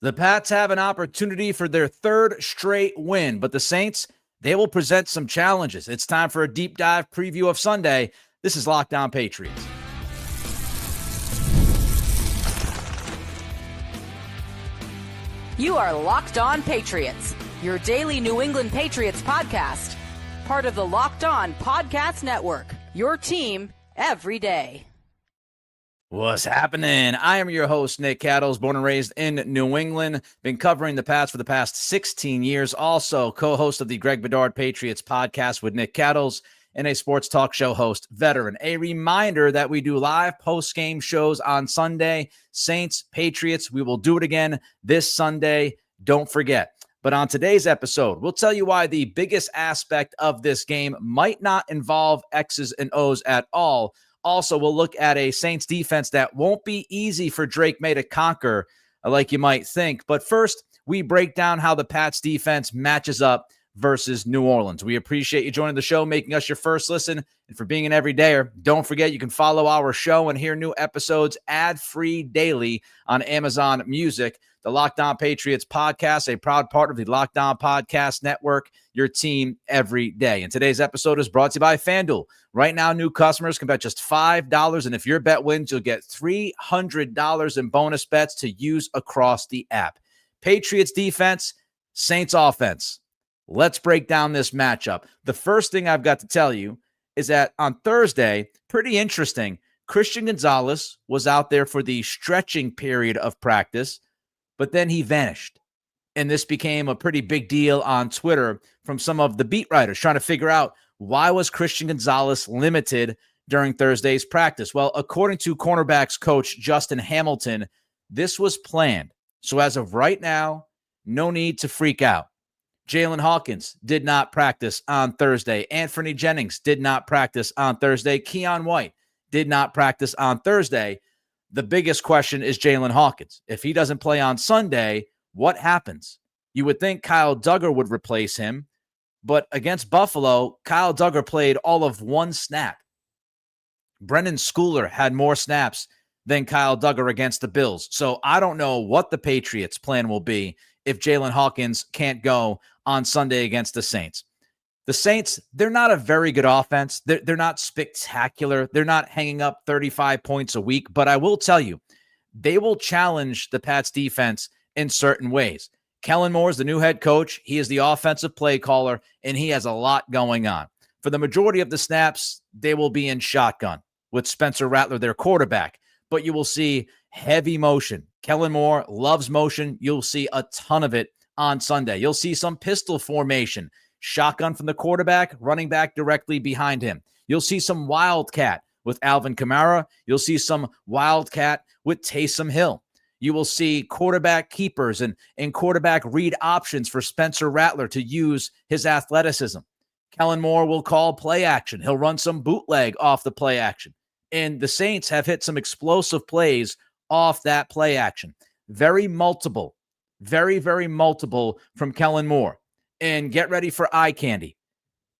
The Pats have an opportunity for their third straight win, but the Saints, they will present some challenges. It's time for a deep dive preview of Sunday. This is Locked On Patriots. You are Locked On Patriots, your daily New England Patriots podcast. Part of the Locked On Podcast Network, your team every day. What's happening? I am your host, Nick Cattles, born and raised in New England. Been covering the Pats for the past 16 years. Also, co-host of the Greg Bedard Patriots podcast with Nick Cattles and a sports talk show host, veteran. A reminder that we do live post-game shows on Sunday. Saints, Patriots, we will do it again this Sunday. Don't forget. But on today's episode, we'll tell you why the biggest aspect of this game might not involve X's and O's at all. Also, we'll look at a Saints defense that won't be easy for Drake Maye to conquer like you might think. But first, we break down how the Pats defense matches up versus New Orleans. We appreciate you joining the show, making us your first listen, and for being an everydayer. Don't forget, you can follow our show and hear new episodes ad-free daily on Amazon Music. The Locked On Patriots podcast, a proud part of the Locked On Podcast Network, your team every day. And today's episode is brought to you by FanDuel. Right now, new customers can bet just $5, and if your bet wins, you'll get $300 in bonus bets to use across the app. Patriots defense, Saints offense. Let's break down this matchup. The first thing I've got to tell you is that on Thursday, pretty interesting, Christian Gonzalez was out there for the stretching period of practice, but then he vanished. And this became a pretty big deal on Twitter from some of the beat writers trying to figure out, why was Christian Gonzalez limited during Thursday's practice? Well, according to cornerbacks coach Justin Hamilton, this was planned. So as of right now, no need to freak out. Jalen Hawkins did not practice on Thursday. Anthony Jennings did not practice on Thursday. Keon White did not practice on Thursday. The biggest question is Jalen Hawkins. If he doesn't play on Sunday, what happens? You would think Kyle Duggar would replace him, but against Buffalo, Kyle Duggar played all of one snap. Brendan Schooler had more snaps than Kyle Duggar against the Bills. So I don't know what the Patriots' plan will be if Jalen Hawkins can't go on Sunday against the Saints. The Saints, they're not a very good offense. They're not spectacular. They're not hanging up 35 points a week. But I will tell you, they will challenge the Pats defense in certain ways. Kellen Moore is the new head coach. He is the offensive play caller, and he has a lot going on. For the majority of the snaps, they will be in shotgun with Spencer Rattler, their quarterback. But you will see heavy motion. Kellen Moore loves motion. You'll see a ton of it on Sunday. You'll see some pistol formation. Shotgun from the quarterback, running back directly behind him. You'll see some wildcat with Alvin Kamara. You'll see some wildcat with Taysom Hill. You will see quarterback keepers and quarterback read options for Spencer Rattler to use his athleticism. Kellen Moore will call play action. He'll run some bootleg off the play action. And the Saints have hit some explosive plays off that play action. Very multiple from Kellen Moore. And get ready for eye candy.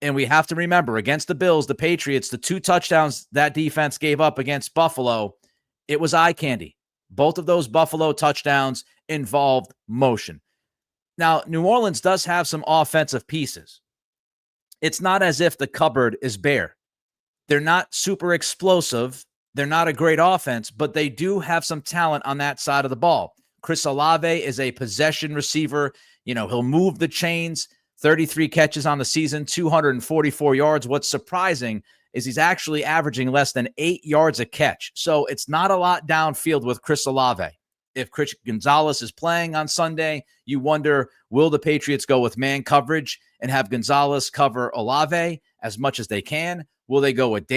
And we have to remember, against the Bills, the Patriots, the 2 touchdowns that defense gave up against Buffalo, it was eye candy. Both of those Buffalo touchdowns involved motion. Now, New Orleans does have some offensive pieces. It's not as if the cupboard is bare. They're not super explosive. They're not a great offense, but they do have some talent on that side of the ball. Chris Olave is a possession receiver. He'll move the chains, 33 catches on the season, 244 yards. What's surprising is he's actually averaging less than 8 yards a catch. So it's not a lot downfield with Chris Olave. If Christian Gonzalez is playing on Sunday, you wonder, will the Patriots go with man coverage and have Gonzalez cover Olave as much as they can? Will they go with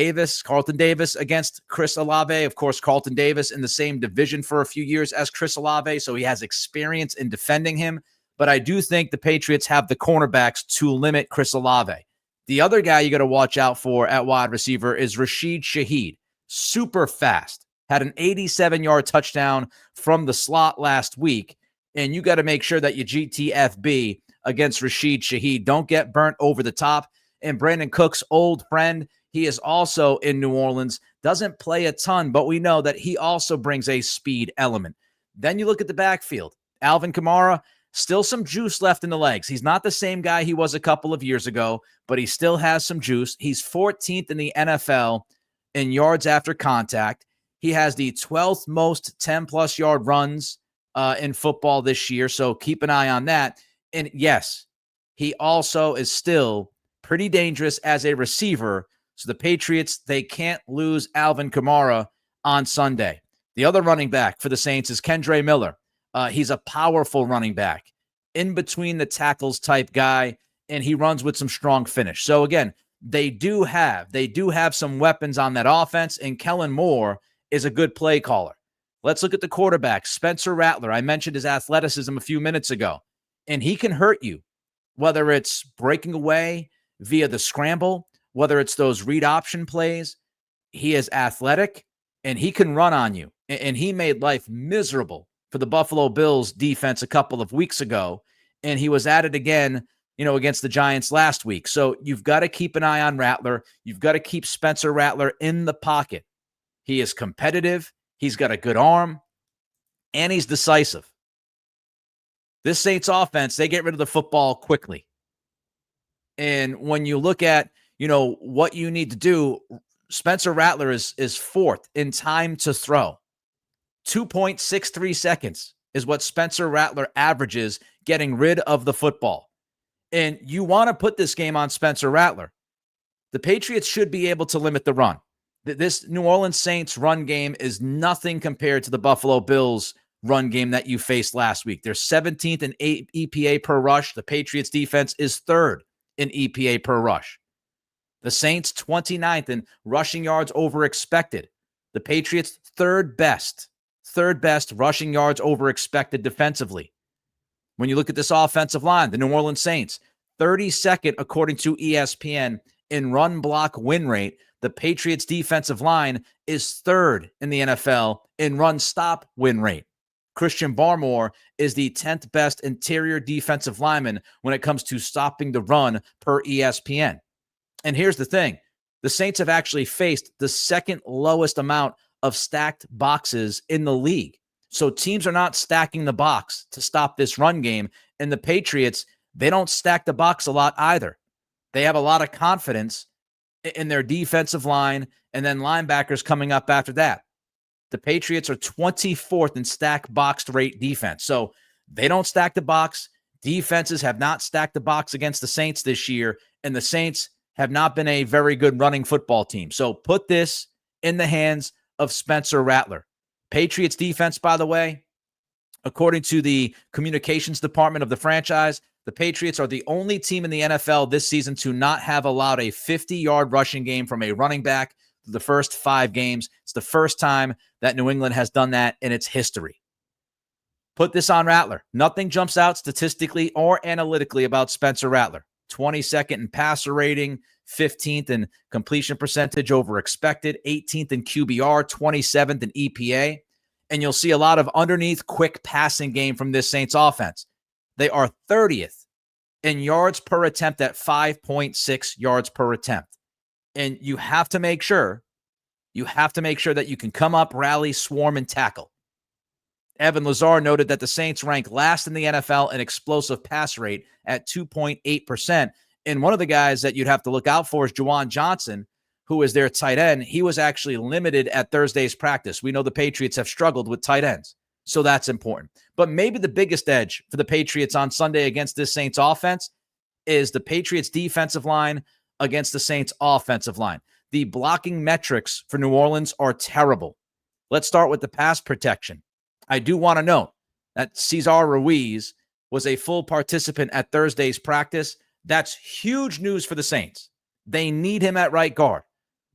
Carlton Davis against Chris Olave? Of course, Carlton Davis in the same division for a few years as Chris Olave, so he has experience in defending him. But I do think the Patriots have the cornerbacks to limit Chris Olave. The other guy you got to watch out for at wide receiver is Rashid Shaheed. Super fast. Had an 87-yard touchdown from the slot last week. And you got to make sure that you GTFB against Rashid Shaheed. Don't get burnt over the top. And Brandon Cook's old friend, he is also in New Orleans. Doesn't play a ton, but we know that he also brings a speed element. Then you look at the backfield. Alvin Kamara, still some juice left in the legs. He's not the same guy he was a couple of years ago, but he still has some juice. He's 14th in the NFL in yards after contact. He has the 12th most 10-plus yard runs in football this year, so keep an eye on that. And yes, he also is still pretty dangerous as a receiver. So the Patriots, they can't lose Alvin Kamara on Sunday. The other running back for the Saints is Kendre Miller. He's a powerful running back, in between the tackles type guy, and he runs with some strong finish. So again, they do have some weapons on that offense, and Kellen Moore is a good play caller. Let's look at the quarterback, Spencer Rattler. I mentioned his athleticism a few minutes ago, and he can hurt you, whether it's breaking away via the scramble, whether it's those read option plays. He is athletic, and he can run on you, and he made life miserable for the Buffalo Bills defense a couple of weeks ago, and he was at it again, against the Giants last week. So you've got to keep an eye on Rattler. You've got to keep Spencer Rattler in the pocket. He is competitive. He's got a good arm, and he's decisive. This Saints offense, they get rid of the football quickly. And when you look at, what you need to do, Spencer Rattler is fourth in time to throw. 2.63 seconds is what Spencer Rattler averages getting rid of the football. And you want to put this game on Spencer Rattler. The Patriots should be able to limit the run. This New Orleans Saints run game is nothing compared to the Buffalo Bills run game that you faced last week. They're 17th in EPA per rush. The Patriots defense is third in EPA per rush. The Saints 29th in rushing yards over expected. The Patriots third best rushing yards over expected defensively. When you look at this offensive line, the New Orleans Saints 32nd according to ESPN in run block win rate. The Patriots defensive line is third in the NFL in run stop win rate. Christian Barmore is the 10th best interior defensive lineman when it comes to stopping the run per ESPN. And here's the thing. The Saints have actually faced the second lowest amount of stacked boxes in the league. So teams are not stacking the box to stop this run game. And the Patriots, they don't stack the box a lot either. They have a lot of confidence in their defensive line and then linebackers coming up after that. The Patriots are 24th in stack box rate defense. So they don't stack the box. Defenses have not stacked the box against the Saints this year, and the Saints have not been a very good running football team. So put this in the hands of Spencer Rattler. Patriots defense, by the way, according to the communications department of the franchise, the Patriots are the only team in the NFL this season to not have allowed a 50-yard rushing game from a running back through the first 5 games. It's the first time that New England has done that in its history. Put this on Rattler. Nothing jumps out statistically or analytically about Spencer Rattler. 22nd in passer rating, 15th in completion percentage over expected, 18th in QBR, 27th in EPA. And you'll see a lot of underneath quick passing game from this Saints offense. They are 30th in yards per attempt at 5.6 yards per attempt. And you have to make sure that you can come up, rally, swarm, and tackle. Evan Lazar noted that the Saints rank last in the NFL in explosive pass rate at 2.8%. And one of the guys that you'd have to look out for is Juwan Johnson, who is their tight end. He was actually limited at Thursday's practice. We know the Patriots have struggled with tight ends, so that's important. But maybe the biggest edge for the Patriots on Sunday against this Saints offense is the Patriots defensive line against the Saints offensive line. The blocking metrics for New Orleans are terrible. Let's start with the pass protection. I do want to note that Cesar Ruiz was a full participant at Thursday's practice. That's huge news for the Saints. They need him at right guard.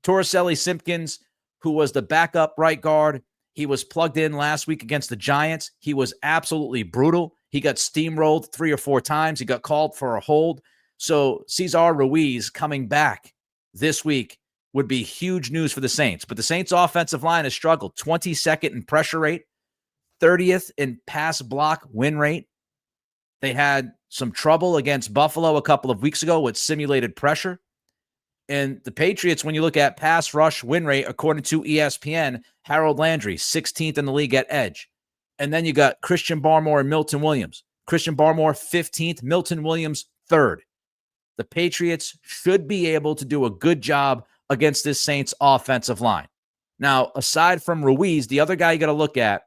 Torricelli Simpkins, who was the backup right guard, he was plugged in last week against the Giants. He was absolutely brutal. He got steamrolled 3 or 4 times. He got called for a hold. So Cesar Ruiz coming back this week would be huge news for the Saints. But the Saints offensive line has struggled. 22nd in pressure rate, 30th in pass block win rate. They had some trouble against Buffalo a couple of weeks ago with simulated pressure. And the Patriots, when you look at pass rush win rate, according to ESPN, Harold Landry, 16th in the league at edge. And then you got Christian Barmore and Milton Williams. Christian Barmore, 15th. Milton Williams, 3rd. The Patriots should be able to do a good job against this Saints offensive line. Now, aside from Ruiz, the other guy you got to look at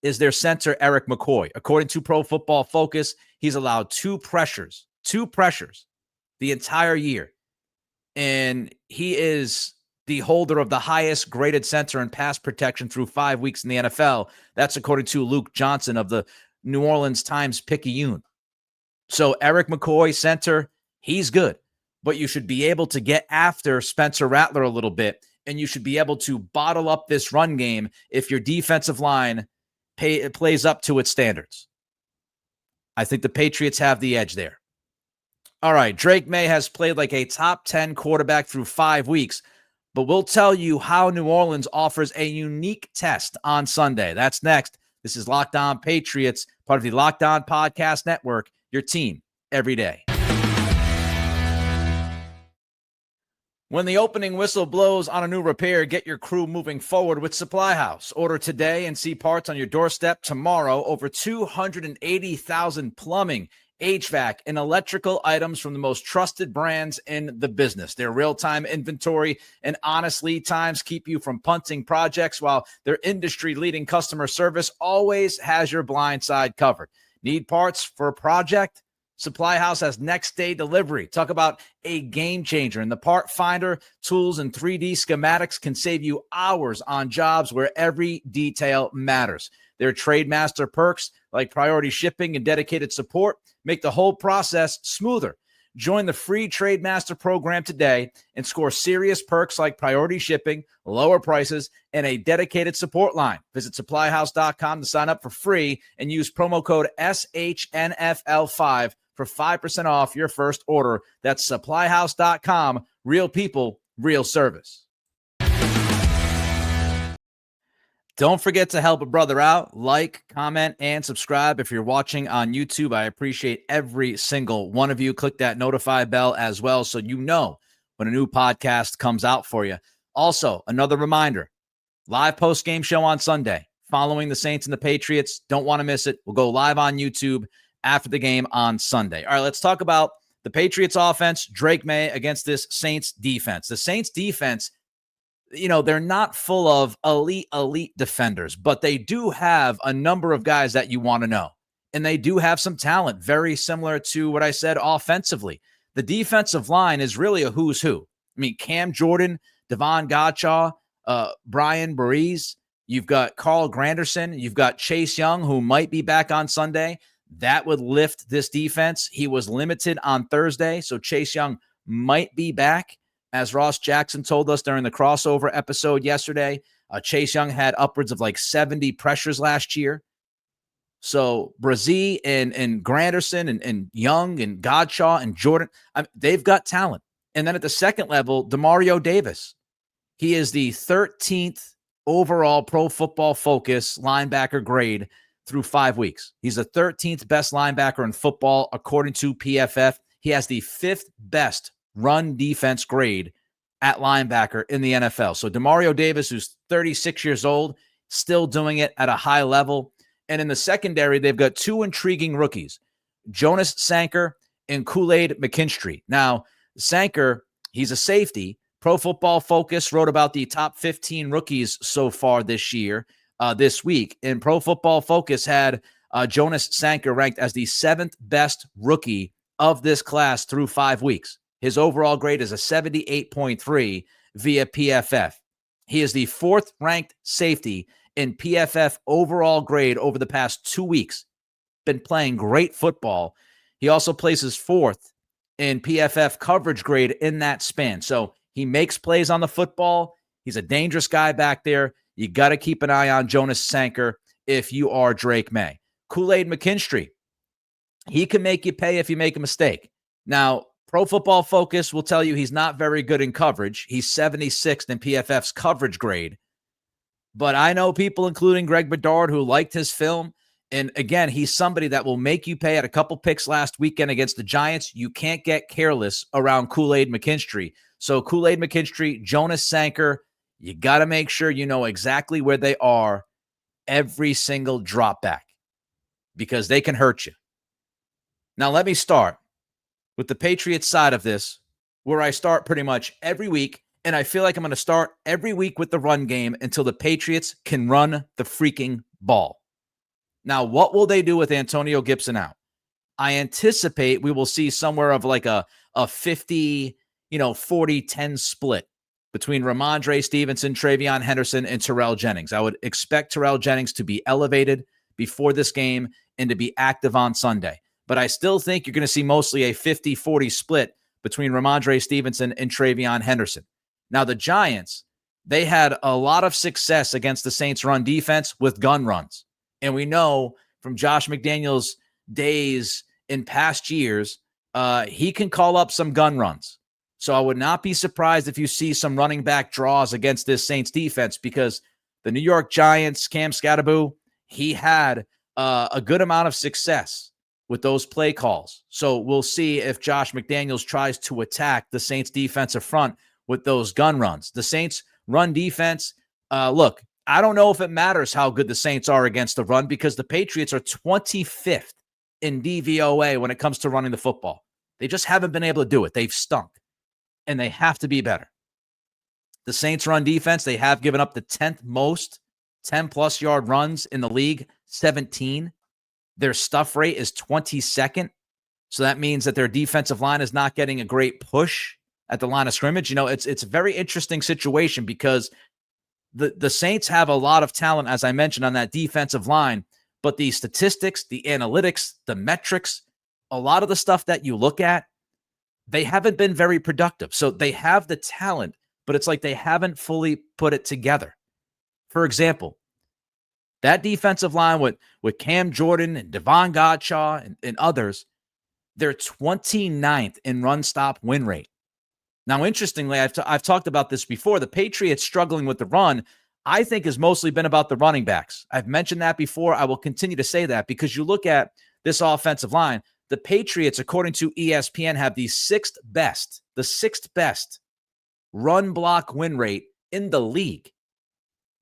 is their center, Eric McCoy. According to Pro Football Focus, he's allowed two pressures the entire year. And he is the holder of the highest graded center in pass protection through 5 weeks in the NFL. That's according to Luke Johnson of the New Orleans Times-Picayune. So Eric McCoy, center, he's good. But you should be able to get after Spencer Rattler a little bit, and you should be able to bottle up this run game if your defensive line plays up to its standards. I think the Patriots have the edge there. All right, Drake Maye has played like a top 10 quarterback through 5 weeks, but we'll tell you how New Orleans offers a unique test on Sunday. That's next. This is Locked On Patriots, part of the Locked On Podcast Network, your team every day. When the opening whistle blows on a new repair, get your crew moving forward with Supply House. Order today and see parts on your doorstep tomorrow. Over 280,000 plumbing, HVAC, and electrical items from the most trusted brands in the business. Their real-time inventory and honest lead times keep you from punting projects, while their industry-leading customer service always has your blind side covered. Need parts for a project? Supply House has next-day delivery. Talk about a game changer. And the part finder, tools, and 3D schematics can save you hours on jobs where every detail matters. Their Trademaster perks, like priority shipping and dedicated support, make the whole process smoother. Join the free Trademaster program today and score serious perks like priority shipping, lower prices, and a dedicated support line. Visit supplyhouse.com to sign up for free and use promo code SHNFL5 for 5% off your first order. That's supplyhouse.com. Real people, real service. Don't forget to help a brother out. Like, comment, and subscribe if you're watching on YouTube. I appreciate every single one of you. Click that notify bell as well so you know when a new podcast comes out for you. Also, another reminder, live post-game show on Sunday following the Saints and the Patriots. Don't want to miss it. We'll go live on YouTube after the game on Sunday. All right, let's talk about the Patriots offense, Drake Maye against this Saints defense. The Saints defense, you know, they're not full of elite defenders, but they do have a number of guys that you want to know. And they do have some talent, very similar to what I said offensively. The defensive line is really a who's who. I mean, Cam Jordan, Devon Gottschall, Brian Burries. You've got Carl Granderson. You've got Chase Young, who might be back on Sunday. That would lift this defense. He was limited on Thursday, so Chase Young might be back. As Ross Jackson told us during the crossover episode yesterday, Chase Young had upwards of like 70 pressures last year. So Brazee and Granderson and Young and Godshaw and Jordan, they've got talent. And then at the second level, Demario Davis. He is the 13th overall Pro Football Focus linebacker grade through 5 weeks. He's the 13th best linebacker in football, according to PFF. He has the 5th best run defense grade at linebacker in the NFL. So Demario Davis, who's 36 years old, still doing it at a high level. And in the secondary, they've got two intriguing rookies, Jonas Sanker and Kool-Aid McKinstry. Now, Sanker, he's a safety. Pro Football Focus wrote about the top 15 rookies so far this year, this week. And Pro Football Focus had Jonas Sanker ranked as the 7th best rookie of this class through 5 weeks. His overall grade is a 78.3 via PFF. He is the 4th ranked safety in PFF overall grade over the past 2 weeks. Been playing great football. He also places 4th in PFF coverage grade in that span. So he makes plays on the football. He's a dangerous guy back there. You got to keep an eye on Jonas Sanker if you are Drake Maye. Kool-Aid McKinstry, he can make you pay if you make a mistake. Now, Pro Football Focus will tell you he's not very good in coverage. He's 76th in PFF's coverage grade. But I know people, including Greg Bedard, who liked his film. And again, he's somebody that will make you pay. At a couple picks last weekend against the Giants. You can't get careless around Kool-Aid McKinstry. So Kool-Aid McKinstry, Jonas Sanker, you got to make sure you know exactly where they are every single drop back because they can hurt you. Now, let me start with the Patriots side of this, where I start pretty much every week, and I feel like I'm going to start every week with the run game until the Patriots can run the freaking ball. Now, what will they do with Antonio Gibson out? I anticipate we will see somewhere of like a 50, 40-10 split between Ramondre Stevenson, Travion Henderson, and Terrell Jennings. I would expect Terrell Jennings to be elevated before this game and to be active on Sunday. But I still think you're going to see mostly a 50-40 split between Ramondre Stevenson and Travion Henderson. Now, the Giants, they had a lot of success against the Saints' run defense with gun runs. And we know from Josh McDaniels' days in past years, he can call up some gun runs. So I would not be surprised if you see some running back draws against this Saints defense, because the New York Giants, Cam Scatterbo, he had a good amount of success with those play calls. So we'll see if Josh McDaniels tries to attack the Saints defensive front with those gun runs. The Saints run defense, look, I don't know if it matters how good the Saints are against the run, because the Patriots are 25th in DVOA when it comes to running the football. They just haven't been able to do it. They've stunk, and they have to be better. The Saints run defense, they have given up the 10th most 10-plus yard runs in the league, 17. Their stuff rate is 22nd. So that means that their defensive line is not getting a great push at the line of scrimmage. It's a very interesting situation, because the Saints have a lot of talent, as I mentioned, on that defensive line, but the statistics, the analytics, the metrics, a lot of the stuff that you look at, they haven't been very productive. So they have the talent, but it's like they haven't fully put it together. For example, that defensive line with Cam Jordan and Devon Godshaw and others, they're 29th in run stop win rate. Now, interestingly, I've talked about this before. The Patriots struggling with the run, I think, has mostly been about the running backs. I've mentioned that before. I will continue to say that, because you look at this offensive line, the Patriots, according to ESPN, have the sixth best run block win rate in the league.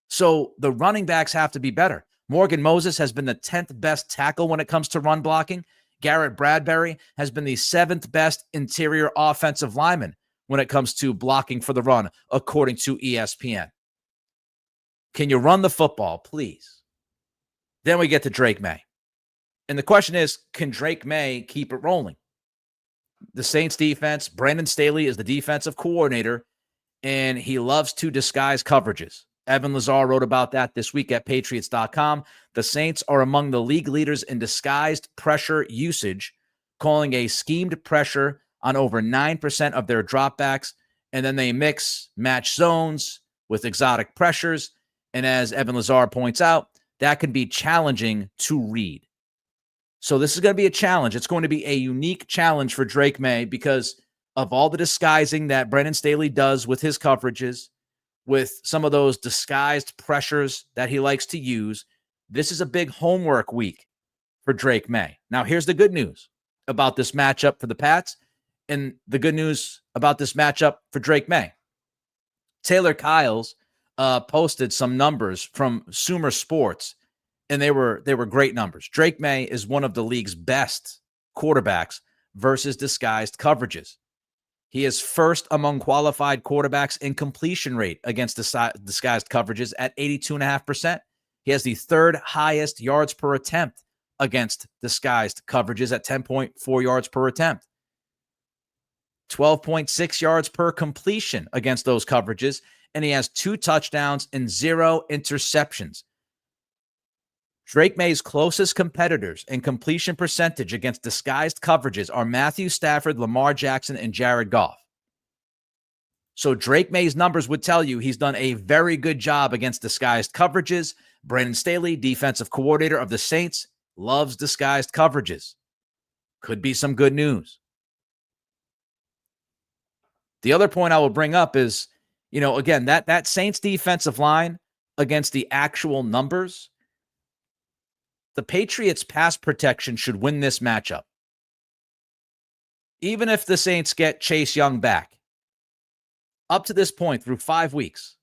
So the running backs have to be better. Morgan Moses has been the 10th best tackle when it comes to run blocking. Garrett Bradbury has been the 7th best interior offensive lineman when it comes to blocking for the run, according to ESPN. Can you run the football, please? Then we get to Drake Maye. And the question is, can Drake Maye keep it rolling? The Saints defense, Brandon Staley is the defensive coordinator, and he loves to disguise coverages. Evan Lazar wrote about that this week at Patriots.com. The Saints are among the league leaders in disguised pressure usage, calling a schemed pressure on over 9% of their dropbacks, and then they match zones with exotic pressures, and as Evan Lazar points out, that can be challenging to read. So this is going to be a challenge. It's going to be a unique challenge for Drake Maye, because of all the disguising that Brandon Staley does with his coverages, with some of those disguised pressures that he likes to use. This is a big homework week for Drake Maye. Now, here's the good news about this matchup for the Pats, and the good news about this matchup for Drake Maye. Taylor Kyles posted some numbers from Sumer Sports, and they were great numbers. Drake Maye is one of the league's best quarterbacks versus disguised coverages. He is first among qualified quarterbacks in completion rate against disguised coverages at 82.5%. He has the third highest yards per attempt against disguised coverages at 10.4 yards per attempt. 12.6 yards per completion against those coverages, and he has 2 touchdowns and 0 interceptions. Drake Maye's closest competitors in completion percentage against disguised coverages are Matthew Stafford, Lamar Jackson, and Jared Goff. So Drake Maye's numbers would tell you he's done a very good job against disguised coverages. Brandon Staley, defensive coordinator of the Saints, loves disguised coverages. Could be some good news. The other point I will bring up is, again, that Saints defensive line against the actual numbers, the Patriots' pass protection should win this matchup. Even if the Saints get Chase Young back, up to this point, through 5 weeks,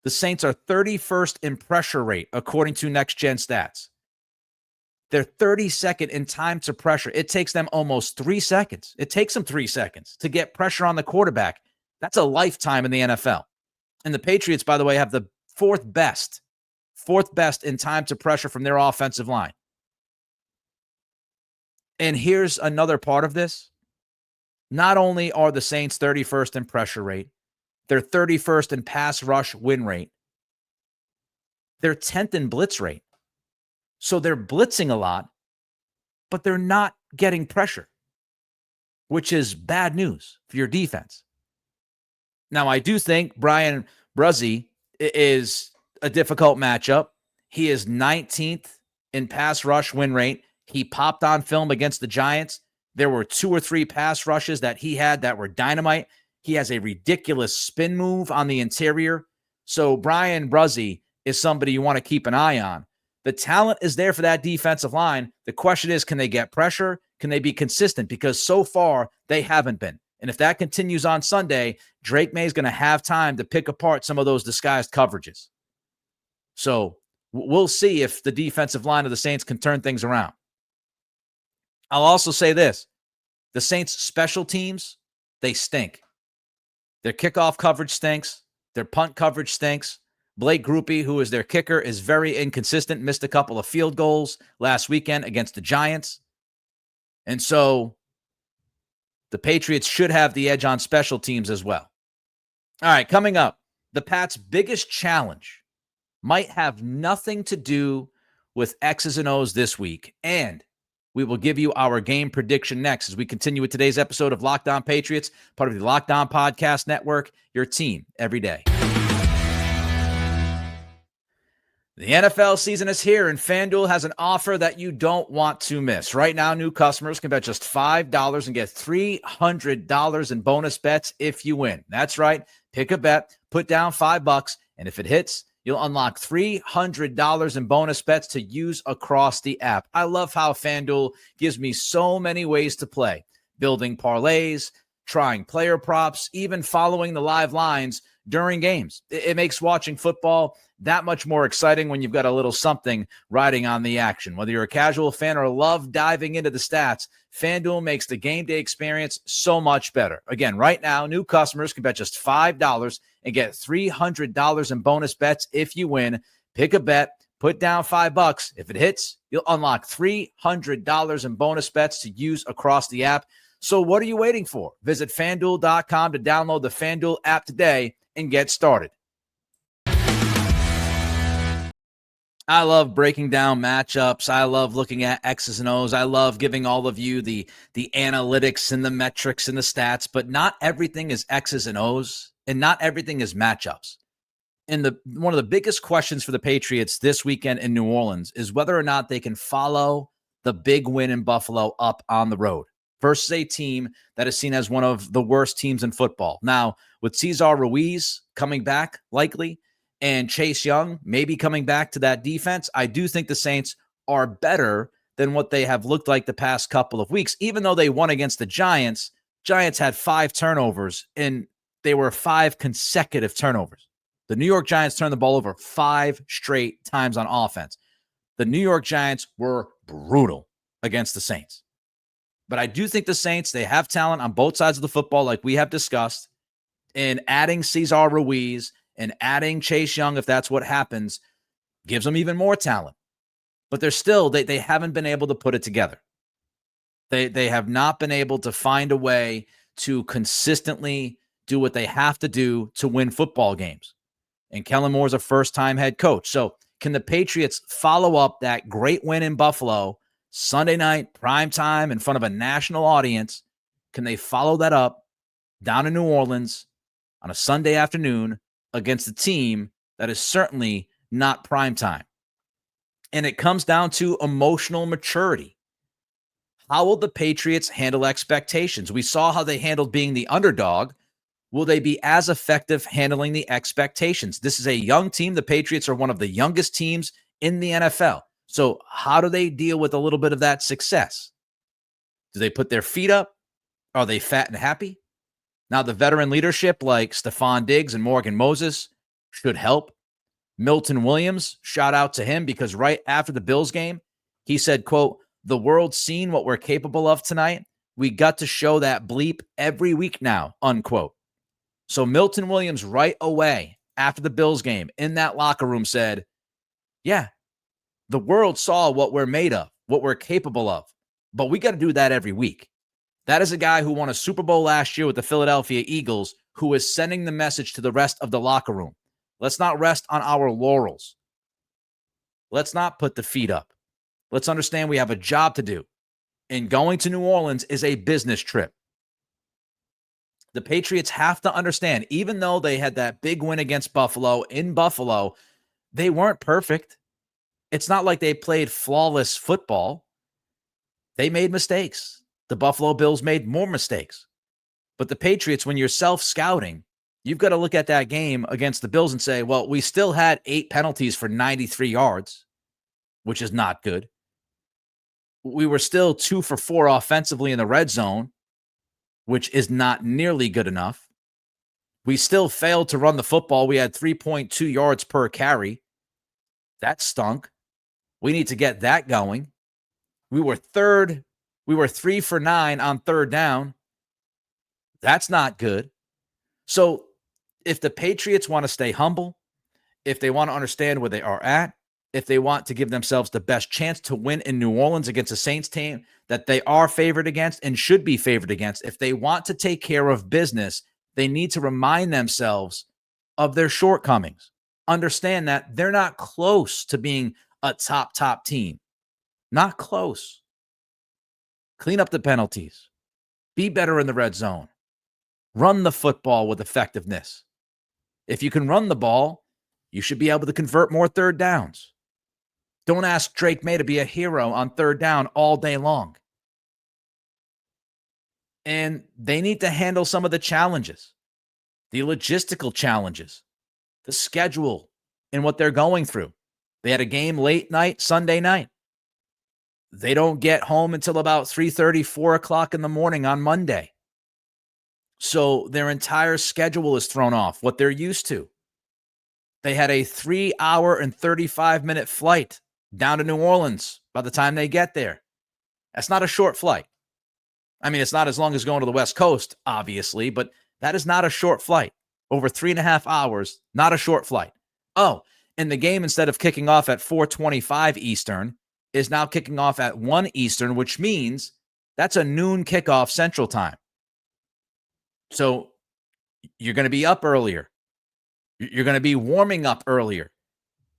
The Saints are 31st in pressure rate, according to Next Gen Stats. They're 32nd in time to pressure. It takes them almost 3 seconds. It takes them 3 seconds to get pressure on the quarterback. That's a lifetime in the NFL. And the Patriots, by the way, have the fourth best in time to pressure from their offensive line. And here's another part of this. Not only are the Saints 31st in pressure rate, they're 31st in pass rush win rate. They're 10th in blitz rate. So they're blitzing a lot, but they're not getting pressure, which is bad news for your defense. Now, I do think Brian Bruzzi is a difficult matchup. He is 19th in pass rush win rate. He popped on film against the Giants. There were 2 or 3 pass rushes that he had that were dynamite. He has a ridiculous spin move on the interior. So Brian Bruzzi is somebody you want to keep an eye on. The talent is there for that defensive line. The question is, can they get pressure? Can they be consistent? Because so far, they haven't been. And if that continues on Sunday, Drake Maye is going to have time to pick apart some of those disguised coverages. So we'll see if the defensive line of the Saints can turn things around. I'll also say this. The Saints' special teams, they stink. Their kickoff coverage stinks. Their punt coverage stinks. Blake Grupe, who is their kicker, is very inconsistent, missed a couple of field goals last weekend against the Giants. And so the Patriots should have the edge on special teams as well. All right, coming up, the Pats' biggest challenge might have nothing to do with X's and O's this week. And we will give you our game prediction next as we continue with today's episode of Locked On Patriots, part of the Locked On Podcast Network, your team every day. The NFL season is here, and FanDuel has an offer that you don't want to miss. Right now, new customers can bet just $5 and get $300 in bonus bets if you win. That's right. Pick a bet, put down $5, and if it hits, you'll unlock $300 in bonus bets to use across the app. I love how FanDuel gives me so many ways to play. Building parlays, trying player props, even following the live lines during games. It makes watching football that much more exciting when you've got a little something riding on the action. Whether you're a casual fan or love diving into the stats, FanDuel makes the game day experience so much better. Again, right now, new customers can bet just $5 and get $300 in bonus bets if you win. Pick a bet, put down $5. If it hits, you'll unlock $300 in bonus bets to use across the app. So what are you waiting for? Visit FanDuel.com to download the FanDuel app today and get started. I love breaking down matchups. I love looking at X's and O's. I love giving all of you the analytics and the metrics and the stats, but not everything is X's and O's, and not everything is matchups. And one of the biggest questions for the Patriots this weekend in New Orleans is whether or not they can follow the big win in Buffalo up on the road versus a team that is seen as one of the worst teams in football. Now, with Cesar Ruiz coming back likely, and Chase Young maybe coming back to that defense, I do think the Saints are better than what they have looked like the past couple of weeks. Even though they won against the Giants, Giants had 5 turnovers, and they were 5 consecutive turnovers. The New York Giants turned the ball over 5 straight times on offense. The New York Giants were brutal against the Saints. But I do think the Saints, they have talent on both sides of the football, like we have discussed, and adding Cesar Ruiz and adding Chase Young, if that's what happens, gives them even more talent. But they're still, they haven't been able to put it together. They have not been able to find a way to consistently do what they have to do to win football games. And Kellen Moore's a first-time head coach. So can the Patriots follow up that great win in Buffalo, Sunday night, prime time, in front of a national audience? Can they follow that up down in New Orleans on a Sunday afternoon against a team that is certainly not prime time? And it comes down to emotional maturity. How will the Patriots handle expectations? We saw how they handled being the underdog. Will they be as effective handling the expectations? This is a young team. The Patriots are one of the youngest teams in the NFL. So how do they deal with a little bit of that success? Do they put their feet up? Are they fat and happy? Now, the veteran leadership like Stephon Diggs and Morgan Moses, should help. Milton Williams, shout out to him, because right after the Bills game, he said, quote, "The world's seen what we're capable of tonight. We got to show that bleep every week now," unquote. So Milton Williams right away after the Bills game in that locker room said, yeah, the world saw what we're made of, what we're capable of, but we got to do that every week. That is a guy who won a Super Bowl last year with the Philadelphia Eagles, who is sending the message to the rest of the locker room. Let's not rest on our laurels. Let's not put the feet up. Let's understand we have a job to do. And going to New Orleans is a business trip. The Patriots have to understand, even though they had that big win against Buffalo in Buffalo, they weren't perfect. It's not like they played flawless football. They made mistakes. The Buffalo Bills made more mistakes. But the Patriots, when you're self-scouting, you've got to look at that game against the Bills and say, well, we still had 8 penalties for 93 yards, which is not good. We were still 2 for 4 offensively in the red zone, which is not nearly good enough. We still failed to run the football. We had 3.2 yards per carry. That stunk. We need to get that going. We were 3 for 9 on third down. That's not good. So if the Patriots want to stay humble, if they want to understand where they are at, if they want to give themselves the best chance to win in New Orleans against a Saints team that they are favored against and should be favored against, if they want to take care of business, they need to remind themselves of their shortcomings. Understand that they're not close to being a top team. Not close. Clean up the penalties. Be better in the red zone. Run the football with effectiveness. If you can run the ball, you should be able to convert more third downs. Don't ask Drake Maye to be a hero on third down all day long. And they need to handle some of the challenges, the logistical challenges, the schedule, and what they're going through. They had a game late night, Sunday night. They don't get home until about 3:30, 4 o'clock in the morning on Monday. So their entire schedule is thrown off, what they're used to. They had a 3-hour and 35-minute flight down to New Orleans by the time they get there. That's not a short flight. I mean, it's not as long as going to the West Coast, obviously, but that is not a short flight. Over 3.5 hours, not a short flight. Oh, and the game, instead of kicking off at 4:25 Eastern, is now kicking off at 1 Eastern, which means that's a noon kickoff Central Time. So you're going to be up earlier. You're going to be warming up earlier.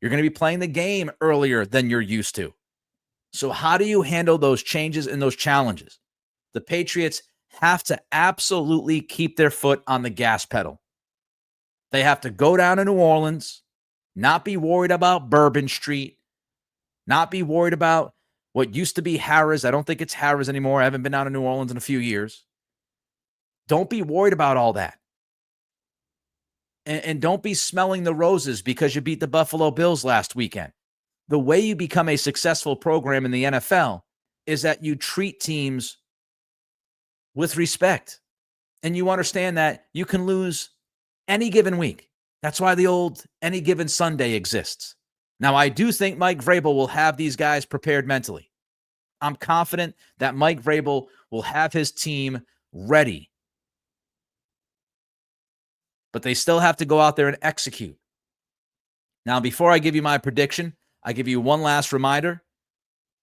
You're going to be playing the game earlier than you're used to. So how do you handle those changes and those challenges? The Patriots have to absolutely keep their foot on the gas pedal. They have to go down to New Orleans, not be worried about Bourbon Street, not be worried about what used to be Harrah's. I don't think it's Harrah's anymore. I haven't been down to New Orleans in a few years. Don't be worried about all that. And don't be smelling the roses because you beat the Buffalo Bills last weekend. The way you become a successful program in the NFL is that you treat teams with respect. And you understand that you can lose any given week. That's why the old any given Sunday exists. Now, I do think Mike Vrabel will have these guys prepared mentally. I'm confident that Mike Vrabel will have his team ready. But they still have to go out there and execute. Now, before I give you my prediction, I give you one last reminder.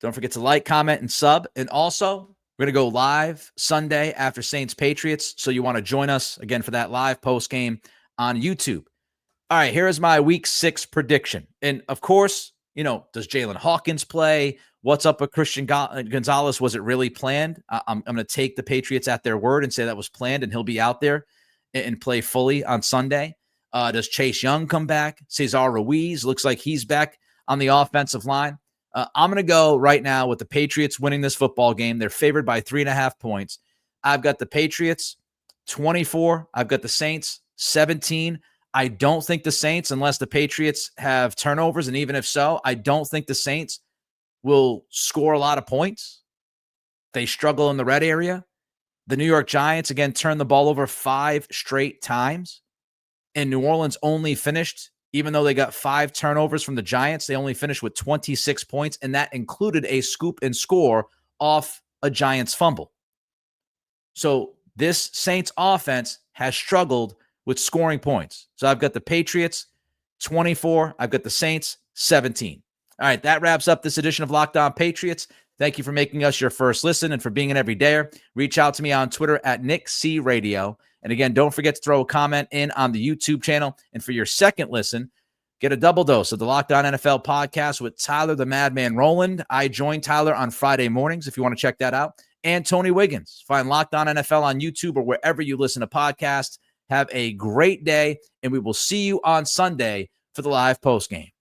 Don't forget to like, comment, and sub. And also, we're going to go live Sunday after Saints Patriots. So you want to join us again for that live post game on YouTube. All right, here is my week 6 prediction. And of course, does Jalen Hawkins play? What's up with Christian Gonzalez? Was it really planned? I'm going to take the Patriots at their word and say that was planned and he'll be out there and play fully on Sunday. Does Chase Young come back? Cesar Ruiz looks like he's back on the offensive line. I'm going to go right now with the Patriots winning this football game. They're favored by 3.5 points. I've got the Patriots 24. I've got the Saints 17. I don't think the Saints, unless the Patriots have turnovers, and even if so, I don't think the Saints will score a lot of points. They struggle in the red area. The New York Giants, again, turned the ball over 5 straight times. And New Orleans only finished Even though they got 5 turnovers from the Giants, they only finished with 26 points, and that included a scoop and score off a Giants fumble. So this Saints offense has struggled with scoring points. So I've got the Patriots 24. I've got the Saints 17. All right, that wraps up this edition of Locked On Patriots. Thank you for making us your first listen and for being an everydayer. Reach out to me on Twitter at NickCRadio. And again, don't forget to throw a comment in on the YouTube channel. And for your second listen, get a double dose of the Locked On NFL podcast with Tyler the Madman Rowland. I join Tyler on Friday mornings if you want to check that out. And Tony Wiggins. Find Locked On NFL on YouTube or wherever you listen to podcasts. Have a great day, and we will see you on Sunday for the live postgame.